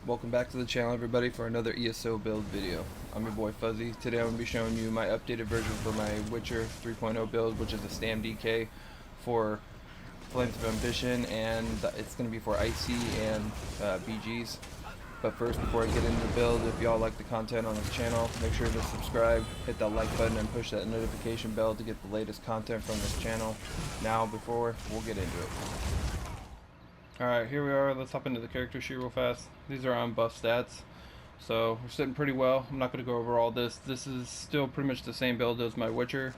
Welcome back to the channel, everybody, for another ESO build video. I'm your boy Fuzzy. Today I'm going to be showing you my updated version for my Witcher 3.0 build, which is a Stam DK for Flames of Ambition, and it's going to be for IC and BGs. But first, before I get into the build, if y'all like the content on this channel, make sure to subscribe, hit that like button, and push that notification bell to get the latest content from this channel. Now, before we'll get into it. Alright, here we are. Let's hop into the character sheet real fast. These are on buff stats, so we're sitting pretty well. I'm not going to go over all this. This is still pretty much the same build as my Witcher,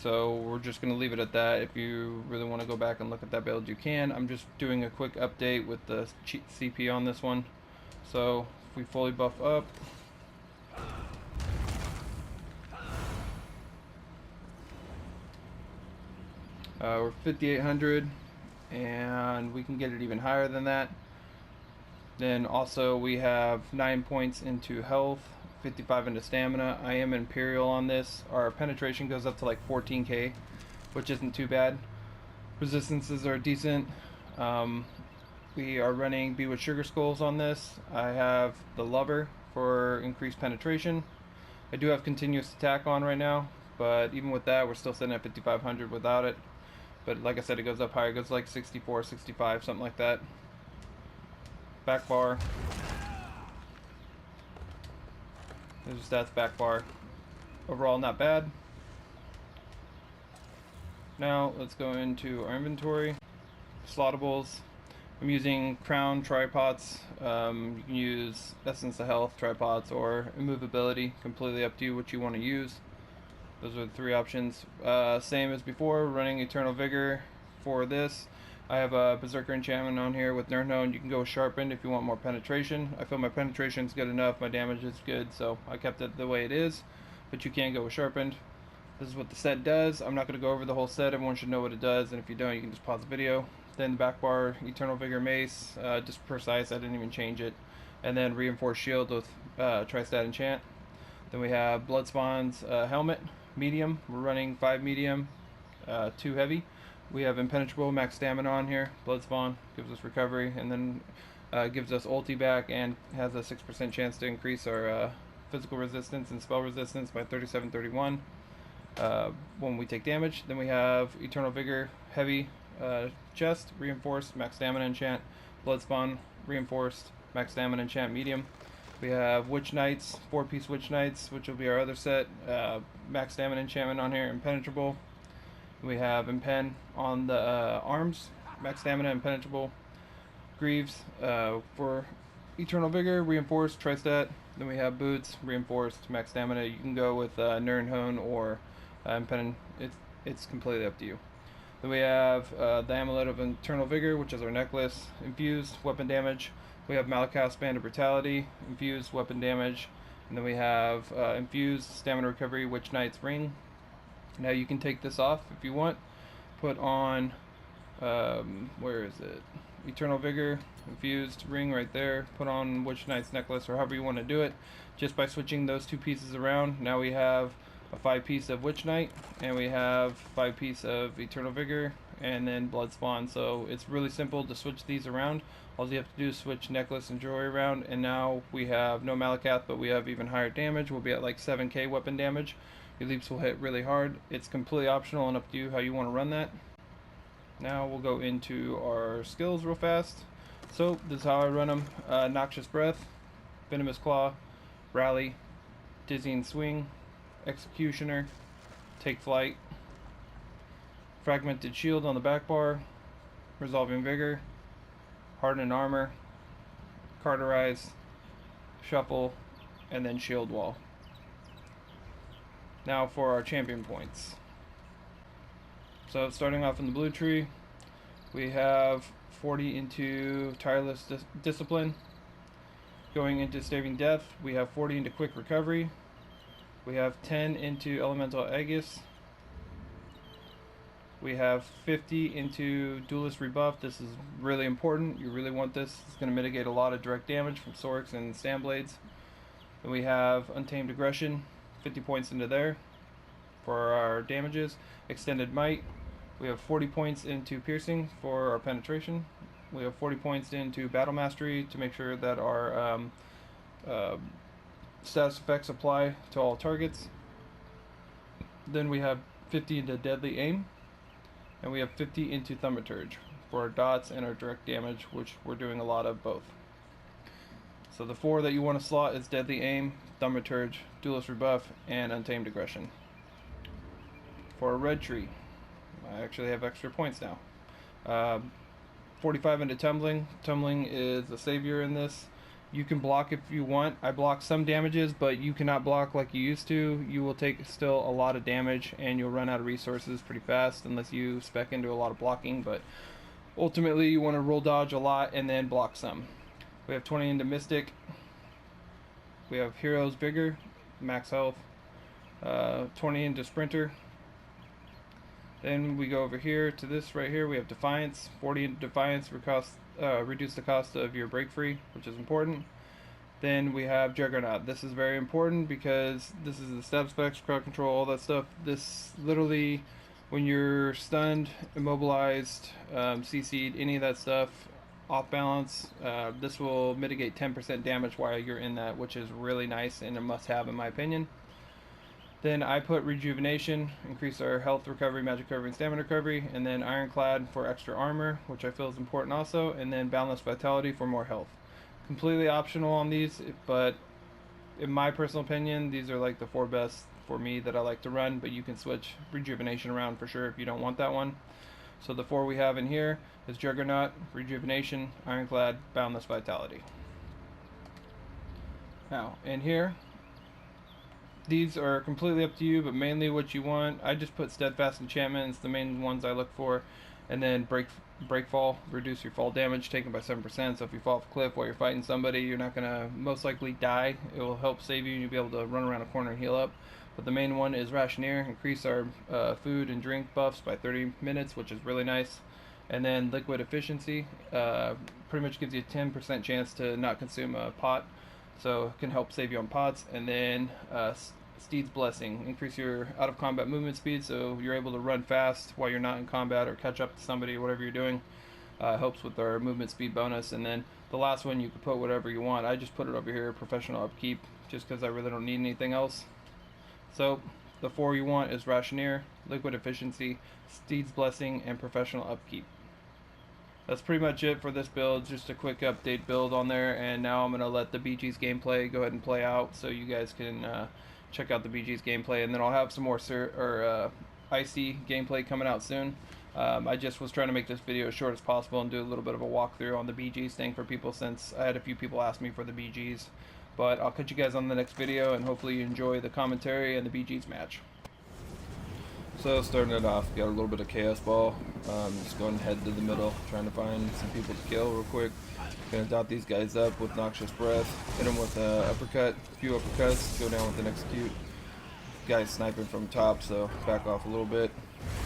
so we're just going to leave it at that. If you really want to go back and look at that build, you can. I'm just doing a quick update with the CP on this one. So if we fully buff up, we're 5800, and we can get it even higher than that. Then also we have 9 points into health, 55 into stamina. I am Imperial on this. Our penetration goes up to like 14k, which isn't too bad. Resistances are decent. We are running Be With Sugar Skulls on this. I have the Lover for increased penetration. I do have continuous attack on right now, but even with that, we're still sitting at 5500 without it. But like I said, it goes up higher. It goes like 64, 65, something like that. Back bar. There's stats back bar. Overall, not bad. Now let's go into our inventory. Slottables. I'm using Crown tripods. You can use Essence of Health tripods or Immovability. Completely up to you what you want to use. Those are the three options. Same as before, running Eternal Vigor for this. I have a Berserker enchantment on here with Nernhone. You can go Sharpened if you want more penetration. I feel my penetration is good enough, my damage is good, so I kept it the way it is. But you can go with Sharpened. This is what the set does. I'm not going to go over the whole set. Everyone should know what it does, and if you don't, you can just pause the video. Then the back bar, Eternal Vigor Mace, just precise. I didn't even change it. And then Reinforced Shield with Tri-Stat Enchant. Then we have Bloodspawn's Helmet, medium. We're running 5 medium, 2 heavy. We have Impenetrable, max stamina on here. Bloodspawn gives us recovery, and then gives us ulti back and has a 6% chance to increase our physical resistance and spell resistance by 37-31 when we take damage. Then we have Eternal Vigor, heavy chest, reinforced, max stamina enchant. Bloodspawn, reinforced, max stamina enchant, medium. We have Witch Knights, 4-piece Witch Knights, which will be our other set. Max stamina enchantment on here, Impenetrable. We have Impen on the arms, max stamina, Impenetrable. Greaves for Eternal Vigor, reinforced, Tri-Stat. Then we have Boots, reinforced, max stamina. You can go with Nernhone or Impen. It's completely up to you. Then we have the Amulet of Eternal Vigor, which is our necklace. Infused, weapon damage. We have Malakav's Band of Brutality, infused weapon damage. And then we have infused stamina recovery, Witch Knight's ring. Now you can take this off if you want. Put on, where is it? Eternal Vigor, infused ring right there. Put on Witch Knight's necklace, or however you want to do it. Just by switching those two pieces around, now we have a 5-piece of Witch Knight, and we have 5-piece of Eternal Vigor, and then Bloodspawn. So it's really simple to switch these around. All you have to do is switch necklace and jewelry around, and now we have no Malakath, but we have even higher damage. We'll be at like 7k weapon damage. Your leaps will hit really hard. It's completely optional and up to you how you want to run that. Now we'll go into our skills real fast. So this is how I run them. Noxious Breath, Venomous Claw, Rally, Dizzying Swing, Executioner, Take Flight, Fragmented Shield on the back bar, Resolving Vigor, Hardened Armor, Carterize, Shuffle, and then Shield Wall. Now for our champion points. So starting off in the blue tree, we have 40 into Tireless Discipline. Going into Staving Death, we have 40 into Quick Recovery. We have 10 into Elemental Aegis. We have 50 into Duelist Rebuff. This is really important. You really want this. It's going to mitigate a lot of direct damage from Sorks and Stam Blades. Then we have Untamed Aggression, 50 points into there for our damages. Extended Might, we have 40 points into Piercing for our penetration. We have 40 points into Battle Mastery to make sure that our uh, status effects apply to all targets. Then we have 50 into Deadly Aim, and we have 50 into Thaumaturge for our dots and our direct damage, which we're doing a lot of both. So the 4 that you want to slot is Deadly Aim, Thaumaturge, Duelist Rebuff, and Untamed Aggression. For a red tree, I actually have extra points now. 45 into Tumbling. Tumbling is a savior in this. You can block if you want. I block some damages, but you cannot block like you used to. You will take still a lot of damage, and you'll run out of resources pretty fast unless you spec into a lot of blocking. But ultimately, you want to roll dodge a lot and then block some. We have 20 into Mystic. We have Hero's Vigor, max health. 20 into Sprinter. Then we go over here to this right here. We have Defiance. 40 into Defiance reduce the cost of your break free, which is important. Then we have Juggernaut. This is very important because this is the stab specs, crowd control, all that stuff. This literally, when you're stunned, immobilized, CC'd, any of that stuff, off balance, this will mitigate 10% damage while you're in that, which is really nice and a must-have in my opinion. Then I put Rejuvenation, increase our health recovery, magic recovery, and stamina recovery, and then Ironclad for extra armor, which I feel is important also, and then Boundless Vitality for more health. Completely optional on these, but in my personal opinion, these are like the 4 best for me that I like to run, but you can switch Rejuvenation around for sure if you don't want that one. So the 4 we have in here is Juggernaut, Rejuvenation, Ironclad, Boundless Vitality. Now, in here, these are completely up to you, but mainly what you want. I just put Steadfast Enchantments, the main ones I look for, and then break fall, reduce your fall damage taken by 7%. So if you fall off a cliff while you're fighting somebody, you're not gonna most likely die. It will help save you, and you'll be able to run around a corner and heal up. But the main one is Rationeer, increase our food and drink buffs by 30 minutes, which is really nice. And then Liquid Efficiency, pretty much gives you a 10% chance to not consume a pot, so it can help save you on pots. And then Steed's Blessing, increase your out of combat movement speed, so you're able to run fast while you're not in combat or catch up to somebody or whatever you're doing. Helps with our movement speed bonus. And then the last one, you can put whatever you want. I just put it over here, Professional Upkeep, just because I really don't need anything else. So the 4 you want is Rationeer, Liquid Efficiency, Steed's Blessing, and Professional Upkeep. That's pretty much it for this build, just a quick update build on there, and now I'm going to let the BG's gameplay go ahead and play out so you guys can check out the BG's gameplay, and then I'll have some more Icy gameplay coming out soon. I just was trying to make this video as short as possible and do a little bit of a walkthrough on the BG's thing for people, since I had a few people ask me for the BG's. But I'll catch you guys on the next video, and hopefully you enjoy the commentary and the BG's match. So starting it off, got a little bit of Chaos Ball, just going head to the middle, trying to find some people to kill real quick. Gonna dot these guys up with Noxious Breath, hit them with an uppercut, a few uppercuts, go down with an execute. Guy's sniping from top, so back off a little bit.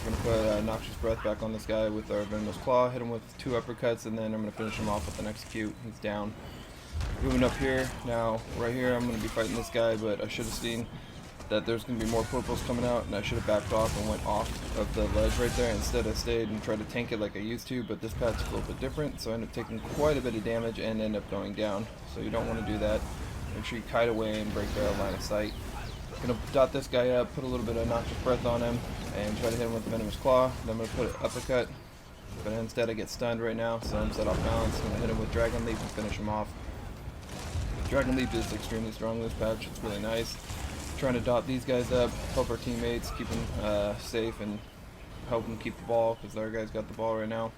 Gonna put Noxious Breath back on this guy with our Venomous Claw, hit him with 2 uppercuts, and then I'm gonna finish him off with an execute. He's down. Moving up here, now right here I'm gonna be fighting this guy, but I should have seen that there's going to be more purples coming out, and I should have backed off and went off of the ledge right there. Instead I stayed and tried to tank it like I used to, but this patch is a little bit different, so I ended up taking quite a bit of damage and end up going down. So you don't want to do that. Make sure you kite away and break their line of sight. Gonna dot this guy up, put a little bit of Noxious Breath on him, and try to hit him with Venomous Claw. Then I'm going to put an uppercut, but instead I get stunned right now, so I'm set off balance. I'm going to hit him with Dragon Leap and finish him off. Dragon Leap is extremely strong this patch, it's really nice. Trying to dot these guys up, help our teammates, keep them safe, and help them keep the ball, because our guys got the ball right now.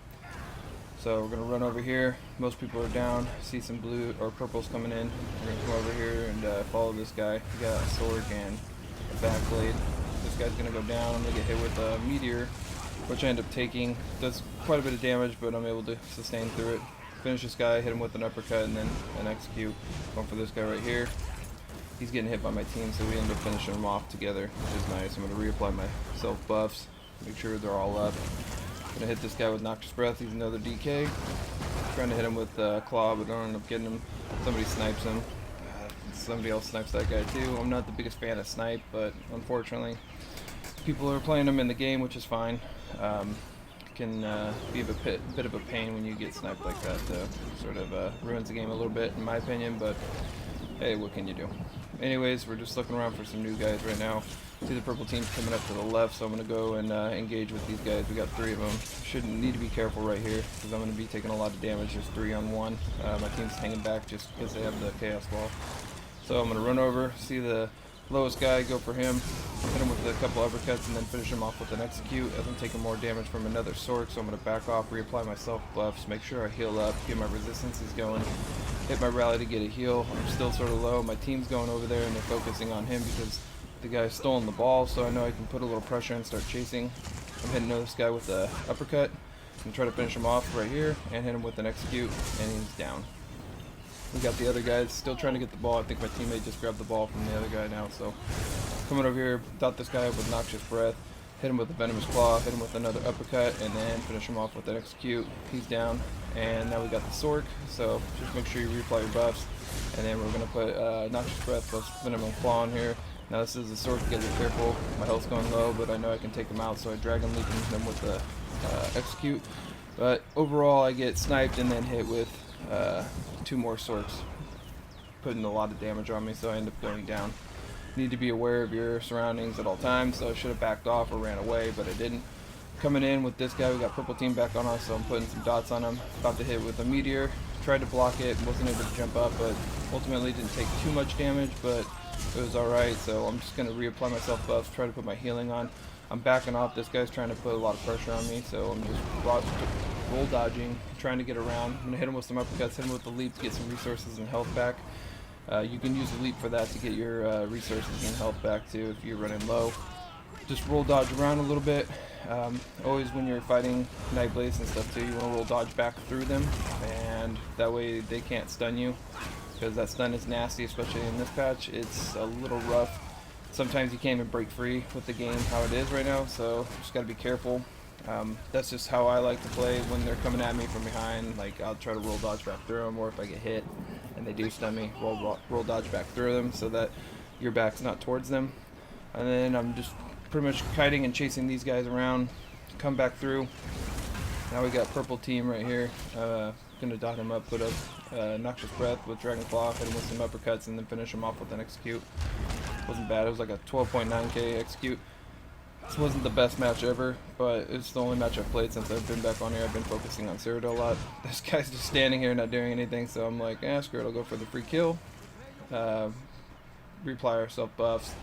So we're going to run over here. Most people are down. See some blue or purples coming in. We're going to come over here and follow this guy. He got a sword and a back blade. This guy's going to go down. I'm going to get hit with a meteor, which I end up taking. Does quite a bit of damage, but I'm able to sustain through it. Finish this guy, hit him with an uppercut, and then an execute. Going for this guy right here. He's getting hit by my team, so we end up finishing him off together, which is nice. I'm going to reapply my self buffs, make sure they're all up. I'm going to hit this guy with Noxious Breath. He's another DK. Trying to hit him with Claw, but don't end up getting him. Somebody snipes him. Somebody else snipes that guy too. I'm not the biggest fan of snipe, but unfortunately people are playing him in the game, which is fine. can be a bit of a pain when you get sniped like that. Sort of ruins the game a little bit, in my opinion, but hey, what can you do? Anyways, we're just looking around for some new guys right now. See the purple team's coming up to the left, so I'm going to go and engage with these guys. We got 3 of them. Shouldn't need to be careful right here, because I'm going to be taking a lot of damage. There's 3 on 1. My team's hanging back just because they have the chaos ball. So I'm going to run over, see the lowest guy, go for him, hit him with a couple uppercuts, and then finish him off with an execute, as I'm taking more damage from another sork. So I'm going to back off, reapply my self buffs, make sure I heal up, get my resistances going, hit my rally to get a heal. I'm still sort of low. My team's going over there, and they're focusing on him because the guy's stolen the ball, so I know I can put a little pressure and start chasing. I'm hitting this guy with a uppercut and try to finish him off right here, and hit him with an execute, and he's down. We got the other guys still trying to get the ball. I think my teammate just grabbed the ball from the other guy now. So coming over here, dot this guy up with Noxious Breath, hit him with a Venomous Claw, hit him with another uppercut, and then finish him off with an execute. He's down. And now we got the sork, so just make sure you reapply your buffs. And then we're going to put Noxious Breath plus Venomous Claw on here. Now this is a sork, you gotta be careful. My health's going low, but I know I can take him out, so I Dragon Leap him with the execute. But overall, I get sniped and then hit with 2 more sorks, putting a lot of damage on me, so I end up going down. You need to be aware of your surroundings at all times, so I should have backed off or ran away, but I didn't. Coming in with this guy, we got purple team back on us, so I'm putting some dots on him. About to hit with a meteor, tried to block it, wasn't able to jump up, but ultimately didn't take too much damage, but it was alright. So I'm just going to reapply my self buffs, try to put my healing on. I'm backing off. This guy's trying to put a lot of pressure on me, so I'm just roll dodging, trying to get around. I'm going to hit him with some uppercuts, hit him with the leap to get some resources and health back. You can use the leap for that to get your resources and health back too if you're running low. Just roll dodge around a little bit. Always when you're fighting Nightblades and stuff too, you want to roll dodge back through them, and that way they can't stun you, because that stun is nasty, especially in this patch. It's a little rough. Sometimes you can't even break free with the game how it is right now, so just got to be careful. That's just how I like to play when they're coming at me from behind. Like, I'll try to roll dodge back through them, or if I get hit and they do stun me, roll dodge back through them so that your back's not towards them. And then I'm just pretty much kiting and chasing these guys around, come back through. Now we got purple team right here. Gonna dot him up, put a Noxious Breath with Dragon Claw, hit him with some uppercuts, and then finish him off with an execute. Wasn't bad. It was like a 12.9k execute. This wasn't the best match ever, but it's the only match I've played since I've been back on here. I've been focusing on Cyrodiil a lot. This guy's just standing here not doing anything, so I'm like, screw it, I'll go for the free kill. Reapply our self buffs.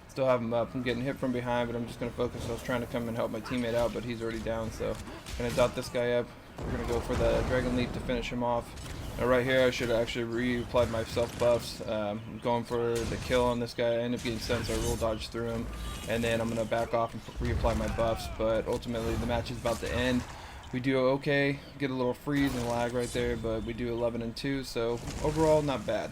Still have him up. I'm getting hit from behind, but I'm just going to focus. I was trying to come and help my teammate out, but he's already down, so I'm going to dot this guy up. We're going to go for the Dragon Leap to finish him off. Now right here, I should have actually reapplied my self buffs. I'm going for the kill on this guy. I end up getting sent, so I roll dodge through him, and then I'm going to back off and reapply my buffs, but ultimately the match is about to end. We do okay, get a little freeze and lag right there, but we do 11-2, so overall not bad.